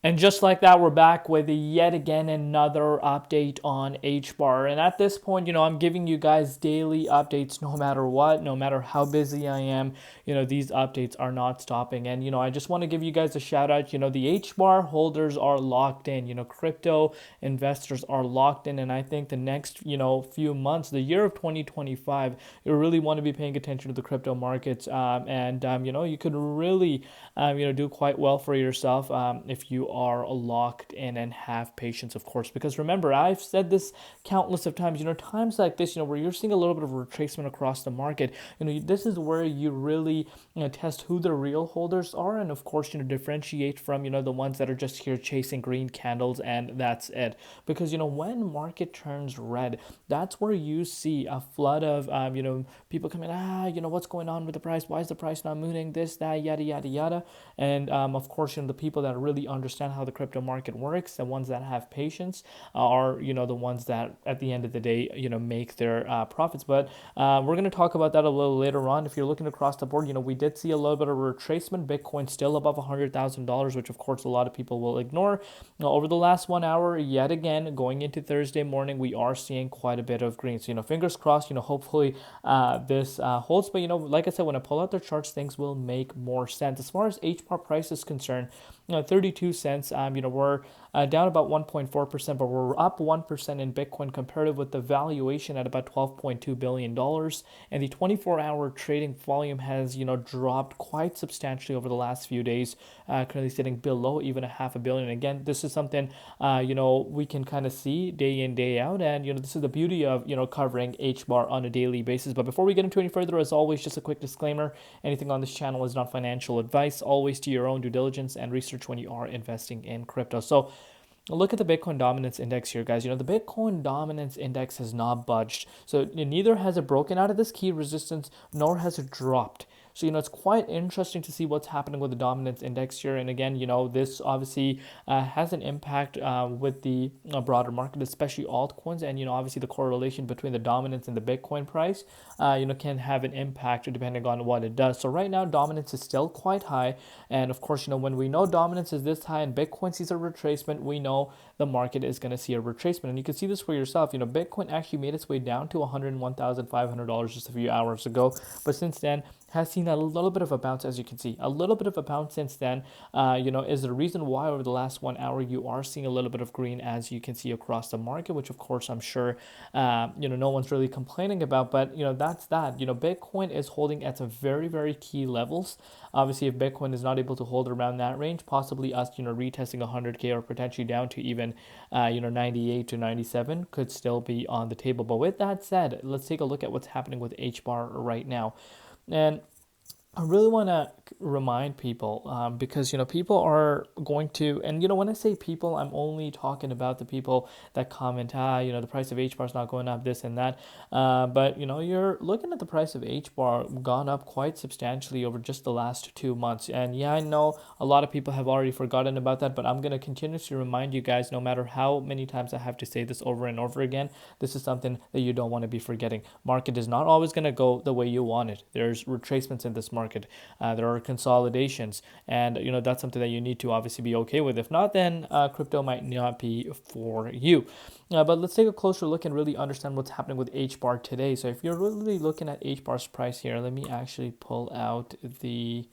And just like that, we're back with yet again another update on Hbar. And at this point, I'm giving you guys daily updates no matter what, no matter how busy I am. These updates are not stopping. And, I just want to give you guys a shout out. The Hbar holders are locked in. Crypto investors are locked in. And I think the next, few months, the year of 2025, you really want to be paying attention to the crypto markets. You could really, do quite well for yourself if you are locked in and have patience, of course. Because remember, I've said this countless of times, times like this, where you're seeing a little bit of retracement across the market, this is where you really test who the real holders are. And of course, differentiate from, the ones that are just here chasing green candles and that's it. Because, when market turns red, that's where you see a flood of, people coming, what's going on with the price? Why is the price not moving? This, that, yada, yada, yada. And of course, the people that really understand how the crypto market works, the ones that have patience, are the ones that at the end of the day make their profits. But we're going to talk about that a little later on. If you're looking across the board, we did see a little bit of retracement. Bitcoin still above $100,000, which of course a lot of people will ignore. Over the last 1 hour, yet again going into Thursday morning, we are seeing quite a bit of green. So fingers crossed. Hopefully this holds. But like I said, when I pull out the charts, things will make more sense. As far as HBAR price is concerned, 32 cents. We're down about 1.4%, but we're up 1% in Bitcoin comparative with the valuation at about $12.2 billion. And the 24-hour trading volume has, dropped quite substantially over the last few days, currently sitting below even a half a billion. Again, this is something, we can kind of see day in, day out. And, this is the beauty of, covering HBAR on a daily basis. But before we get into any further, as always, just a quick disclaimer. Anything on this channel is not financial advice. Always do your own due diligence and research when you are investing in crypto. So look at the Bitcoin dominance index here, guys. The Bitcoin dominance index has not budged. So neither has it broken out of this key resistance, nor has it dropped. So, it's quite interesting to see what's happening with the dominance index here. And again, this obviously has an impact with the broader market, especially altcoins. And, obviously the correlation between the dominance and the Bitcoin price, can have an impact depending on what it does. So right now, dominance is still quite high. And of course, when we know dominance is this high and Bitcoin sees a retracement, we know the market is going to see a retracement. And you can see this for yourself. Bitcoin actually made its way down to $101,500 just a few hours ago. But since then, has seen a little bit of a bounce, as you can see. A little bit of a bounce since then, is the reason why over the last 1 hour you are seeing a little bit of green, as you can see across the market, which of course I'm sure, no one's really complaining about. But, that's that. Bitcoin is holding at some very, very key levels. Obviously, if Bitcoin is not able to hold around that range, possibly us, retesting 100K or potentially down to even, 98 to 97 could still be on the table. But with that said, let's take a look at what's happening with HBAR right now. And I really want to remind people because, people are going to, and, when I say people, I'm only talking about the people that comment, the price of HBAR is not going up, this and that. But, you're looking at the price of HBAR gone up quite substantially over just the last 2 months. And yeah, I know a lot of people have already forgotten about that, but I'm going to continuously remind you guys, no matter how many times I have to say this over and over again, this is something that you don't want to be forgetting. Market is not always going to go the way you want it. There's retracements in this market. There are consolidations, and that's something that you need to obviously be okay with. If not, then crypto might not be for you. But let's take a closer look and really understand what's happening with HBAR today. So if you're really looking at HBAR's price here, let me actually pull out the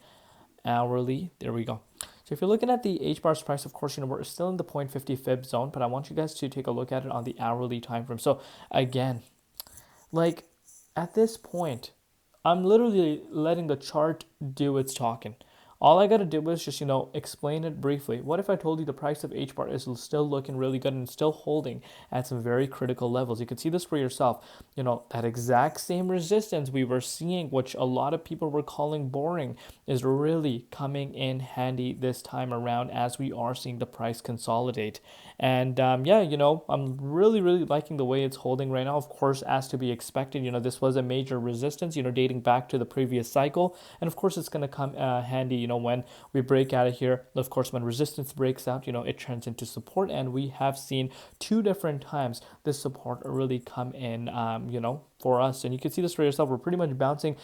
hourly. There we go. So if you're looking at the HBAR's price, of course, we're still in the 0.50 fib zone, but I want you guys to take a look at it on the hourly time frame. So again, like at this point, I'm literally letting the chart do its talking. All I got to do is just, explain it briefly. What if I told you the price of HBAR is still looking really good and still holding at some very critical levels? You can see this for yourself. That exact same resistance we were seeing, which a lot of people were calling boring, is really coming in handy this time around as we are seeing the price consolidate. And I'm really, really liking the way it's holding right now. Of course, as to be expected, this was a major resistance, dating back to the previous cycle. And of course, it's going to come handy, when we break out of here. Of course, when resistance breaks out, it turns into support. And we have seen 2 different times this support really come in, for us. And you can see this for yourself. We're pretty much bouncing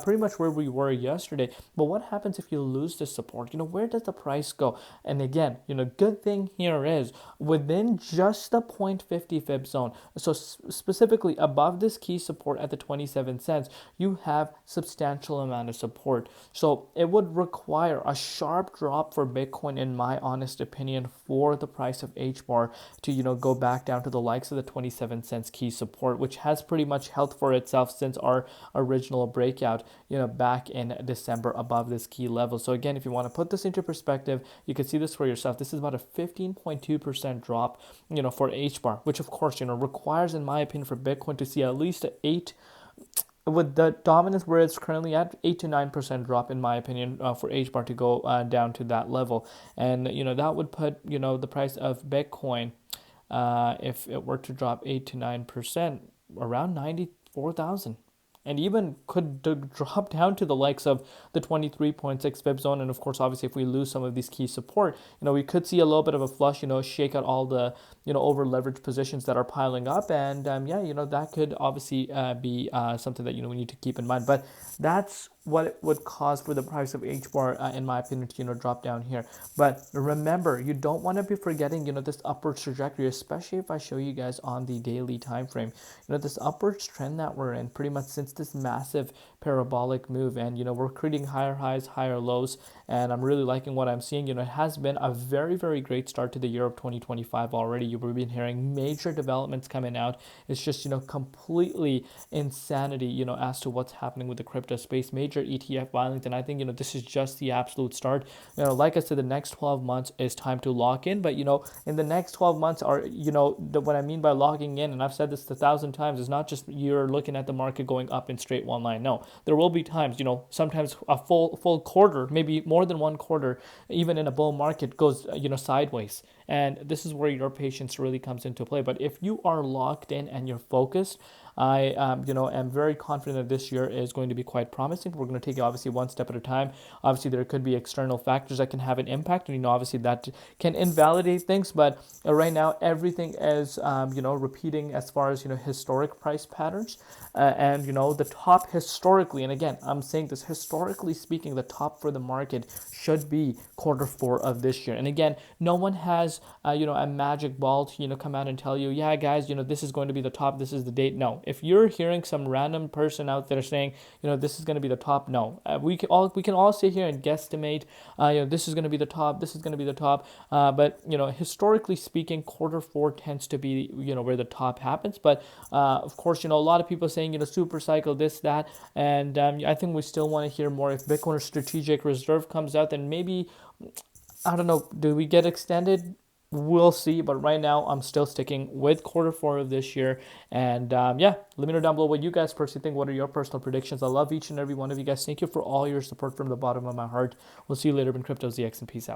pretty much where we were yesterday. But what happens if you lose this support? Where does the price go? And again, good thing here is within just the 0.50 fib zone. So specifically above this key support at the 27 cents, you have substantial amount of support. So it would require a sharp drop for Bitcoin, in my honest opinion, for the price of Hbar to, go back down to the likes of the 27 cents key support, which has pretty much held for itself since our original breakout, back in December above this key level. So again, if you want to put this into perspective, you can see this for yourself. This is about a 15.2% drop, for Hbar, which of course, requires, in my opinion, for Bitcoin to see at least an 8, with the dominance where it's currently at, 8 to 9% drop, in my opinion, for Hbar to go down to that level. And, that would put, the price of Bitcoin, if it were to drop 8 to 9%, around 94,000. And even could drop down to the likes of the 23.6 fib zone. And of course, obviously, if we lose some of these key support, we could see a little bit of a flush, shake out all the, over leveraged positions that are piling up. And that could obviously be something that, we need to keep in mind. But that's what it would cause for the price of Hbar, in my opinion, to drop down here. But remember, you don't want to be forgetting, this upward trajectory, especially if I show you guys on the daily time frame. This upward trend that we're in pretty much since this massive parabolic move, and we're creating higher highs, higher lows, and I'm really liking what I'm seeing. It has been a very, very great start to the year of 2025 already. You've been hearing major developments coming out. It's just completely insanity as to what's happening with the crypto space, major ETF filings, and I think this is just the absolute start. Like I said, the next 12 months is time to lock in, but in the next 12 months are what I mean by locking in, and I've said this 1,000 times, is not just you're looking at the market going up in straight one line. No, there will be times, sometimes a full quarter, maybe more than one quarter, even in a bull market, goes sideways. And this is where your patience really comes into play. But if you are locked in and you're focused, I am very confident that this year is going to be quite promising. We're going to take it obviously one step at a time. Obviously, there could be external factors that can have an impact, and obviously that can invalidate things. But right now, everything is repeating as far as historic price patterns, and the top historically. And again, I'm saying this historically speaking, the top for the market should be Q4 of this year. And again, no one has a magic ball to come out and tell you, yeah, guys, this is going to be the top. This is the date. No. If you're hearing some random person out there saying, this is going to be the top, no. We can all sit here and guesstimate, this is going to be the top, this is going to be the top. But historically speaking, Q4 tends to be where the top happens. But of course, a lot of people saying super cycle, this, that, and I think we still want to hear more. If Bitcoin or strategic reserve comes out, then maybe, I don't know, do we get extended? We'll see, but right now I'm still sticking with Q4 of this year. And let me know down below what you guys personally think. What are your personal predictions? I love each and every one of you guys. Thank you for all your support from the bottom of my heart. We'll see you later in Crypto ZX, and peace out.